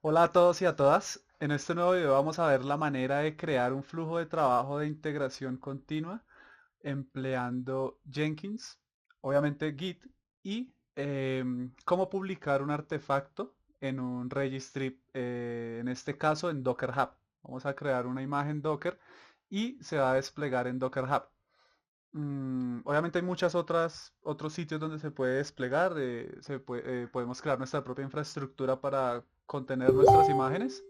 Hola a todos y a todas. En este nuevo video vamos a ver la manera de crear un flujo de trabajo de integración continua empleando Jenkins, obviamente Git y cómo publicar un artefacto en un registry, en este caso en Docker Hub. Vamos a crear una imagen Docker y se va a desplegar en Docker Hub. Obviamente hay muchas otros sitios donde se puede desplegar, podemos crear nuestra propia infraestructura para contener nuestras imágenes,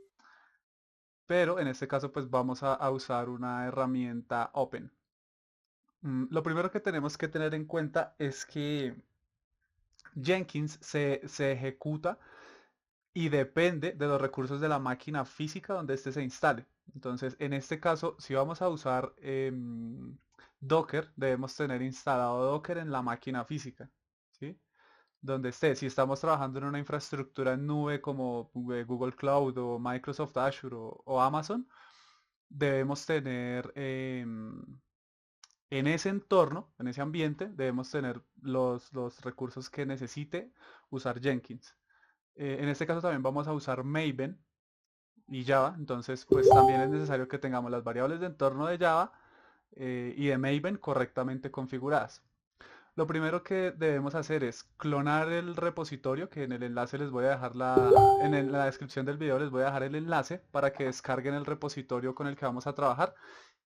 pero en este caso pues vamos a usar una herramienta open. Lo primero que tenemos que tener en cuenta es que Jenkins se ejecuta y depende de los recursos de la máquina física donde éste se instale. Entonces, en este caso, si vamos a usar Docker, debemos tener instalado Docker en la máquina física, ¿sí? Donde esté. Si estamos trabajando en una infraestructura en nube como Google Cloud o Microsoft Azure o Amazon, debemos tener en ese entorno, en ese ambiente, debemos tener los recursos que necesite usar Jenkins. En este caso también vamos a usar Maven y Java, entonces pues también es necesario que tengamos las variables de entorno de Java y de Maven correctamente configuradas. Lo primero que debemos hacer es clonar el repositorio, que en el enlace les voy a dejar la descripción del video les voy a dejar el enlace para que descarguen el repositorio con el que vamos a trabajar.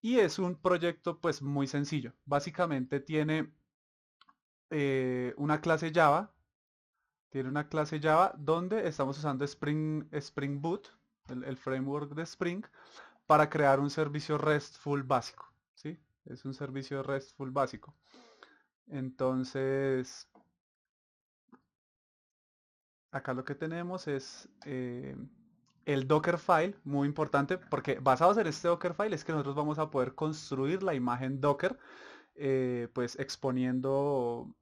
Y es un proyecto pues muy sencillo. Básicamente una clase Java, tiene una clase Java donde estamos usando Spring Boot, el framework de Spring, para crear un servicio RESTful básico, ¿sí? Es un servicio RESTful básico. Entonces, acá lo que tenemos es el Dockerfile, muy importante, porque basados en este Dockerfile es que nosotros vamos a poder construir la imagen Docker, pues exponiendo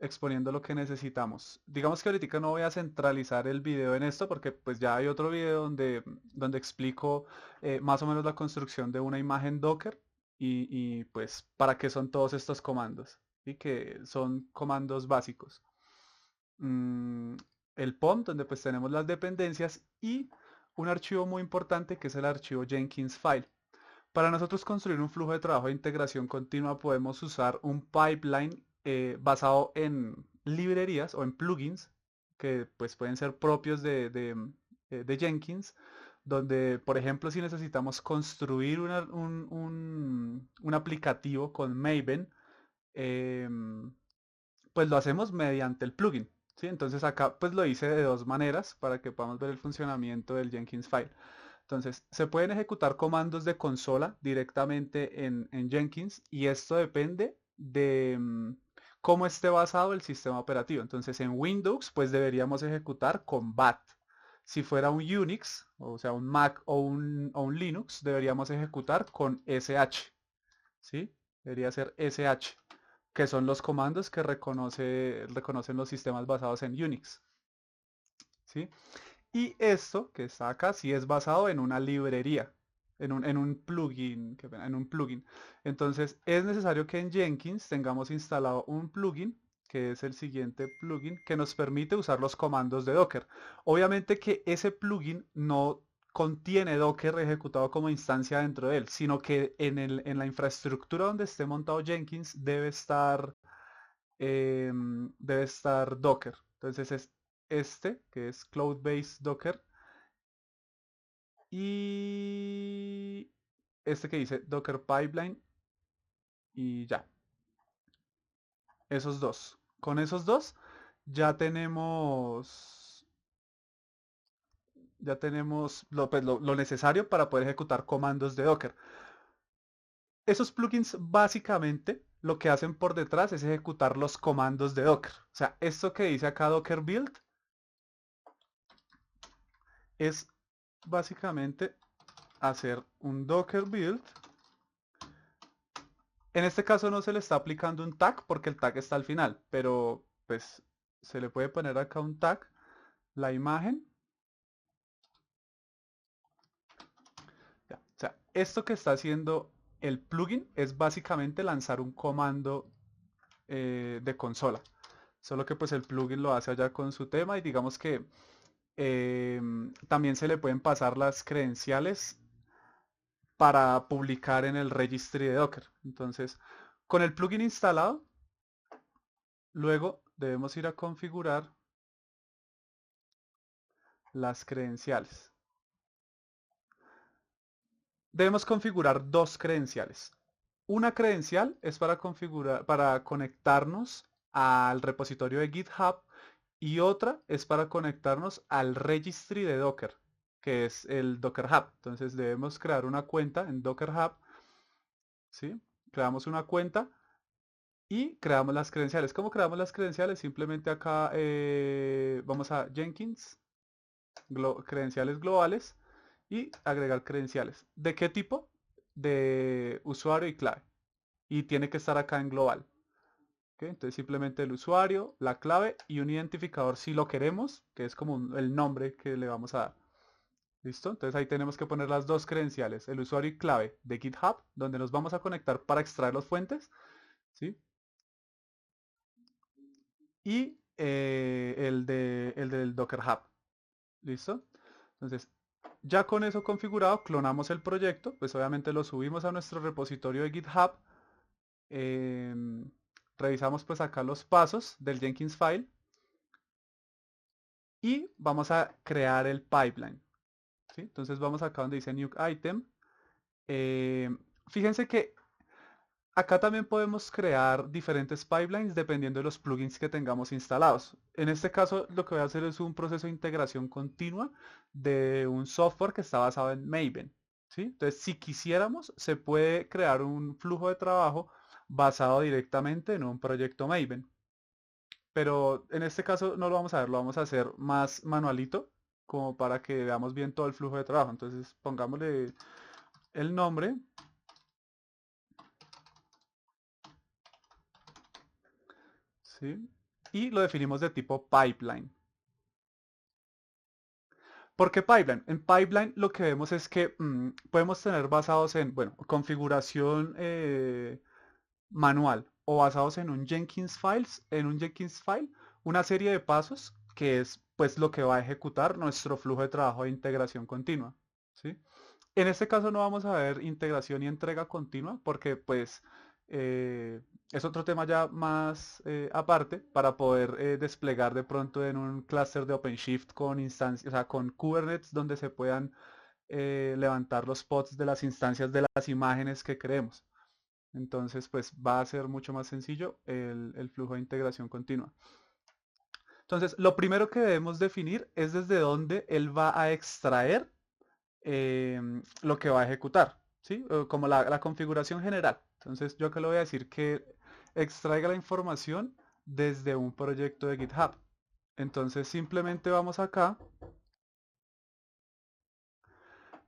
lo que necesitamos. Digamos que ahorita no voy a centralizar el video en esto porque pues ya hay otro video donde explico más o menos la construcción de una imagen Docker y pues para qué son todos estos comandos y que son comandos básicos. Mm, el POM donde pues tenemos las dependencias y un archivo muy importante que es el archivo Jenkins File. Para nosotros construir un flujo de trabajo de integración continua podemos usar un pipeline basado en librerías o en plugins que pues pueden ser propios de Jenkins, donde por ejemplo si necesitamos construir un aplicativo con Maven, pues lo hacemos mediante el plugin. ¿Sí? Entonces acá pues lo hice de dos maneras para que podamos ver el funcionamiento del Jenkins File. Entonces, se pueden ejecutar comandos de consola directamente en Jenkins y esto depende de cómo esté basado el sistema operativo. Entonces, en Windows, pues deberíamos ejecutar con bat. Si fuera un Unix, o sea, un Mac o un Linux, deberíamos ejecutar con SH. ¿Sí? Debería ser SH, que son los comandos que reconocen los sistemas basados en Unix. ¿Sí? Y esto que está acá sí es basado en una librería, en un plugin, en un plugin. Entonces es necesario que en Jenkins tengamos instalado un plugin, que es el siguiente plugin, que nos permite usar los comandos de Docker. Obviamente que ese plugin no contiene Docker ejecutado como instancia dentro de él, sino que en la infraestructura donde esté montado Jenkins debe estar Docker. Entonces es este, que es Cloud-Based Docker, y este que dice Docker Pipeline y ya. Esos dos. Con esos dos ya tenemos lo necesario para poder ejecutar comandos de Docker. Esos plugins básicamente lo que hacen por detrás es ejecutar los comandos de Docker. O sea, esto que dice acá Docker Build es básicamente hacer un Docker Build. En este caso no se le está aplicando un tag porque el tag está al final, pero pues se le puede poner acá un tag, la imagen. Ya. O sea, esto que está haciendo el plugin es básicamente lanzar un comando de consola. Solo que pues el plugin lo hace allá con su tema y digamos que también se le pueden pasar las credenciales para publicar en el registry de Docker. Entonces, con el plugin instalado, luego debemos ir a configurar las credenciales. Debemos configurar dos credenciales. Una credencial es para configurar, para conectarnos al repositorio de GitHub y otra es para conectarnos al registry de Docker, que es el Docker Hub. Entonces debemos crear una cuenta en Docker Hub, ¿sí? Creamos una cuenta y creamos las credenciales. ¿Cómo creamos las credenciales? Simplemente acá vamos a Jenkins, credenciales globales y agregar credenciales. ¿De qué tipo? De usuario y clave. Y tiene que estar acá en global. ¿Ok? Entonces simplemente el usuario, la clave y un identificador si lo queremos, que es como el nombre que le vamos a dar. ¿Listo? Entonces ahí tenemos que poner las dos credenciales, el usuario y clave de GitHub, donde nos vamos a conectar para extraer las fuentes, ¿sí? Y el del Docker Hub. ¿Listo? Entonces, ya con eso configurado, clonamos el proyecto, pues obviamente lo subimos a nuestro repositorio de GitHub, em, revisamos pues acá los pasos del Jenkins file y vamos a crear el pipeline. ¿Sí? Entonces vamos acá donde dice New Item. Fíjense que acá también podemos crear diferentes pipelines dependiendo de los plugins que tengamos instalados. En este caso lo que voy a hacer es un proceso de integración continua de un software que está basado en Maven. ¿Sí? Entonces si quisiéramos se puede crear un flujo de trabajo basado directamente en un proyecto Maven. Pero en este caso no lo vamos a ver, lo vamos a hacer más manualito como para que veamos bien todo el flujo de trabajo. Entonces pongámosle el nombre. ¿Sí? Y lo definimos de tipo pipeline. ¿Por qué pipeline? En pipeline lo que vemos es que podemos tener basados en, bueno, configuración manual o basados en un Jenkins files, en un Jenkins file, una serie de pasos que es pues lo que va a ejecutar nuestro flujo de trabajo de integración continua, ¿sí? En este caso no vamos a ver integración y entrega continua porque pues eh, es otro tema ya más aparte para poder desplegar de pronto en un clúster de OpenShift con instancias, o sea, con Kubernetes donde se puedan levantar los pods de las instancias de las imágenes que creemos. Entonces pues va a ser mucho más sencillo el flujo de integración continua. Entonces lo primero que debemos definir es desde dónde él va a extraer lo que va a ejecutar, ¿sí? Como la configuración general. Entonces yo acá le voy a decir que extraiga la información desde un proyecto de GitHub. Entonces simplemente vamos acá,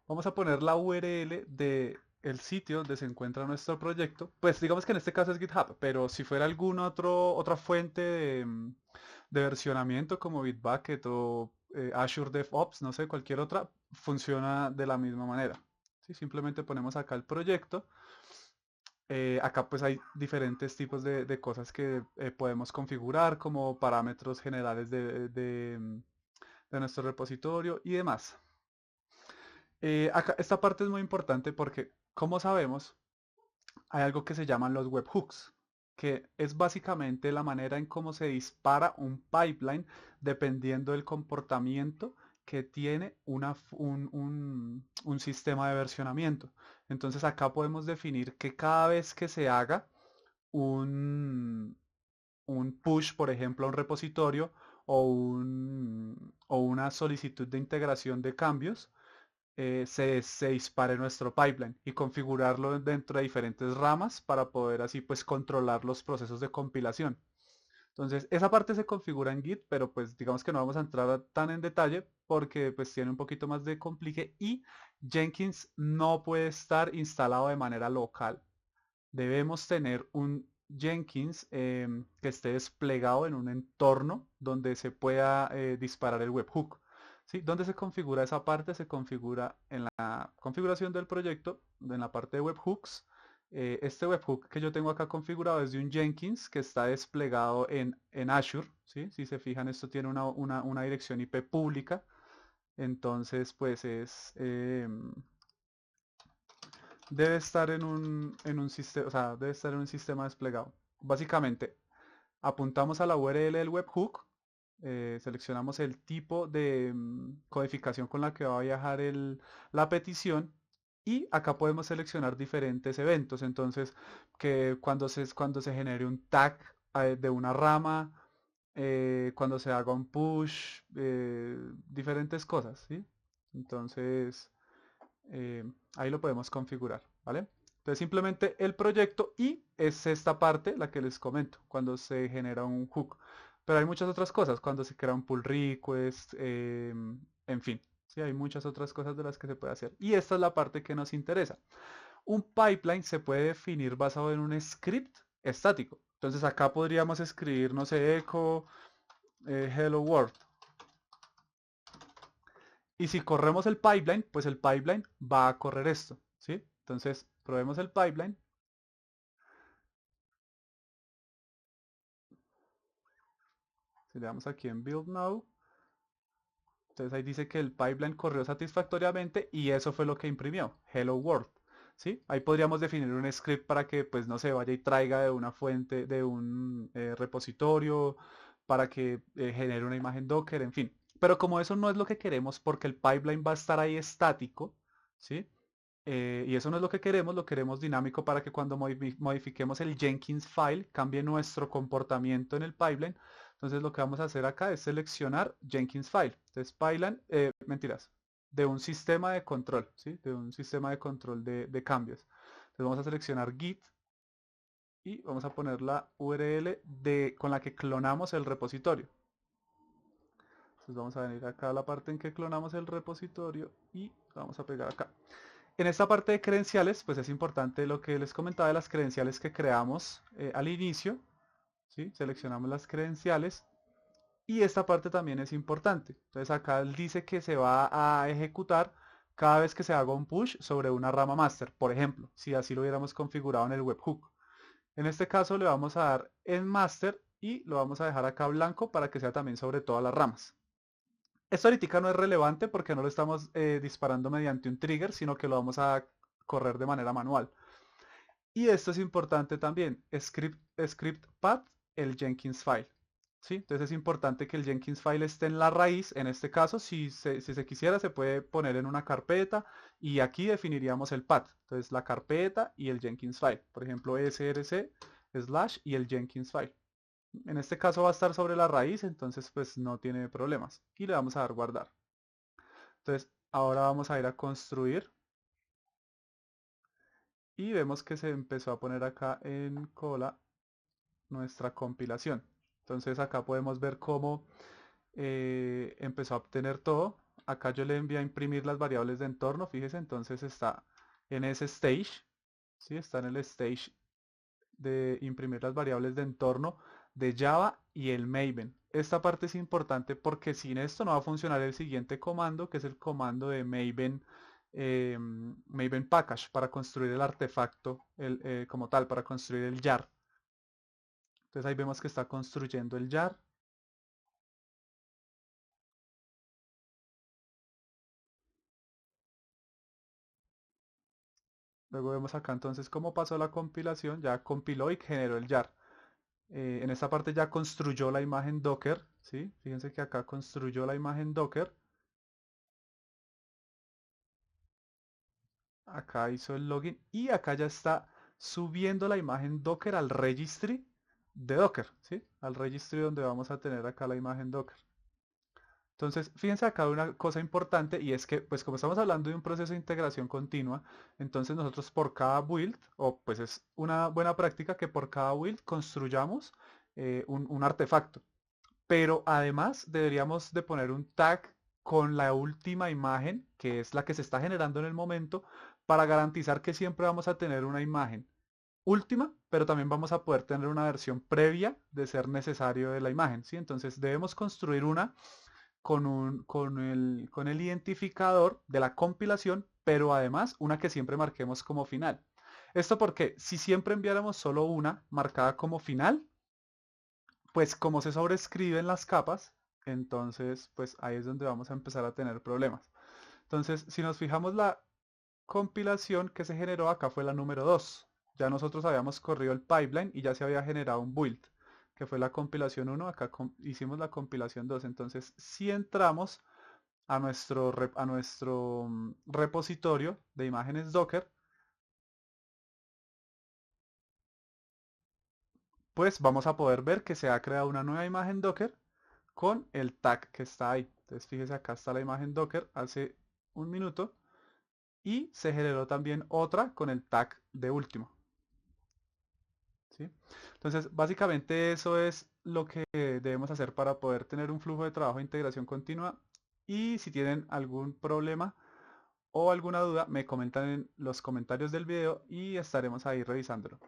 vamos a poner la URL de el sitio donde se encuentra nuestro proyecto. Pues digamos que en este caso es GitHub, pero si fuera alguna otra fuente de versionamiento como Bitbucket o Azure DevOps, no sé, cualquier otra, funciona de la misma manera. ¿Sí? Simplemente ponemos acá el proyecto. Acá pues hay diferentes tipos de cosas que podemos configurar como parámetros generales de nuestro repositorio y demás. Acá, esta parte es muy importante porque, como sabemos, hay algo que se llaman los webhooks, que es básicamente la manera en cómo se dispara un pipeline dependiendo del comportamiento que tiene un sistema de versionamiento. Entonces acá podemos definir que cada vez que se haga un, un push, por ejemplo, a un repositorio o una solicitud de integración de cambios, se dispare nuestro pipeline y configurarlo dentro de diferentes ramas para poder así pues controlar los procesos de compilación. Entonces esa parte se configura en Git, pero pues digamos que no vamos a entrar tan en detalle porque pues tiene un poquito más de complique y Jenkins no puede estar instalado de manera local. Debemos tener un Jenkins que esté desplegado en un entorno donde se pueda disparar el webhook. ¿Sí? ¿Dónde se configura esa parte? Se configura en la configuración del proyecto, en la parte de webhooks. Este webhook que yo tengo acá configurado es de un Jenkins que está desplegado en Azure. ¿Sí? Si se fijan, esto tiene una dirección IP pública. Entonces, pues debe estar en un sistema, o sea, debe estar en un sistema desplegado. Básicamente, apuntamos a la URL del webhook, seleccionamos el tipo de codificación con la que va a viajar la petición y acá podemos seleccionar diferentes eventos. Entonces, que cuando se genere un tag de una rama, cuando se haga un push, diferentes cosas, ¿sí? Entonces, eh, ahí lo podemos configurar, ¿vale? Entonces simplemente el proyecto y es esta parte la que les comento, cuando se genera un hook. Pero hay muchas otras cosas, cuando se crea un pull request, en fin, sí, hay muchas otras cosas de las que se puede hacer. Y esta es la parte que nos interesa. Un pipeline se puede definir basado en un script estático. Entonces acá podríamos escribir, no sé, echo hello world. Y si corremos el pipeline, pues el pipeline va a correr esto, ¿sí? Entonces, probemos el pipeline. Si le damos aquí en Build Now, entonces ahí dice que el pipeline corrió satisfactoriamente y eso fue lo que imprimió, Hello World, ¿sí? Ahí podríamos definir un script para que, pues, no se vaya y traiga de una fuente, de un repositorio, para que genere una imagen Docker, en fin. Pero como eso no es lo que queremos, porque el pipeline va a estar ahí estático, ¿sí? Y eso no es lo queremos dinámico para que cuando modifiquemos el Jenkins file cambie nuestro comportamiento en el pipeline. Entonces lo que vamos a hacer acá es seleccionar Jenkins file. Entonces pipeline, mentiras, de un sistema de control, ¿sí? De un sistema de control de cambios. Entonces vamos a seleccionar Git y vamos a poner la URL con la que clonamos el repositorio. Entonces vamos a venir acá a la parte en que clonamos el repositorio y vamos a pegar acá. En esta parte de credenciales, pues es importante lo que les comentaba de las credenciales que creamos al inicio, ¿sí? Seleccionamos las credenciales y esta parte también es importante. Entonces acá él dice que se va a ejecutar cada vez que se haga un push sobre una rama master, por ejemplo, si así lo hubiéramos configurado en el webhook. En este caso le vamos a dar en master y lo vamos a dejar acá blanco para que sea también sobre todas las ramas. Esto ahorita no es relevante porque no lo estamos disparando mediante un trigger, sino que lo vamos a correr de manera manual. Y esto es importante también, script path, el Jenkins file. ¿Sí? Entonces es importante que el Jenkins file esté en la raíz. En este caso, si se quisiera, se puede poner en una carpeta y aquí definiríamos el path. Entonces la carpeta y el Jenkins file. Por ejemplo, src / y el Jenkins file. En este caso va a estar sobre la raíz, entonces pues no tiene problemas. Y le vamos a dar guardar. Entonces ahora vamos a ir a construir. Y vemos que se empezó a poner acá en cola nuestra compilación. Entonces acá podemos ver cómo empezó a obtener todo. Acá yo le envié a imprimir las variables de entorno, fíjese, entonces está en ese stage, ¿sí? Está en el stage de imprimir las variables de entorno de Java y el Maven. Esta parte es importante porque sin esto no va a funcionar el siguiente comando, que es el comando de Maven, Maven Package, para construir el artefacto como tal, para construir el jar. Entonces ahí vemos que está construyendo el jar. Luego vemos acá entonces cómo pasó la compilación, ya compiló y generó el jar. En esta parte ya construyó la imagen Docker, ¿sí? Fíjense que acá construyó la imagen Docker. Acá hizo el login y acá ya está subiendo la imagen Docker al registry de Docker, ¿sí? Al registry donde vamos a tener acá la imagen Docker. Entonces, fíjense acá una cosa importante y es que, pues como estamos hablando de un proceso de integración continua, entonces nosotros por cada build, o pues es una buena práctica que por cada build construyamos un artefacto. Pero además deberíamos de poner un tag con la última imagen, que es la que se está generando en el momento, para garantizar que siempre vamos a tener una imagen última, pero también vamos a poder tener una versión previa de ser necesario de la imagen, ¿sí? Entonces debemos construir una con el identificador de la compilación, pero además una que siempre marquemos como final. Esto porque si siempre enviáramos solo una marcada como final, pues como se sobrescriben las capas, entonces pues ahí es donde vamos a empezar a tener problemas. Entonces, si nos fijamos, la compilación que se generó acá fue la número 2. Ya nosotros habíamos corrido el pipeline y ya se había generado un build, que fue la compilación 1. Acá hicimos la compilación 2. Entonces, si entramos a nuestro repositorio de imágenes Docker, pues vamos a poder ver que se ha creado una nueva imagen Docker con el tag que está ahí. Entonces, fíjese, acá está la imagen Docker hace un minuto y se generó también otra con el tag de último. ¿Sí? Entonces, básicamente eso es lo que debemos hacer para poder tener un flujo de trabajo de integración continua. Y si tienen algún problema o alguna duda, me comentan en los comentarios del video y estaremos ahí revisándolo.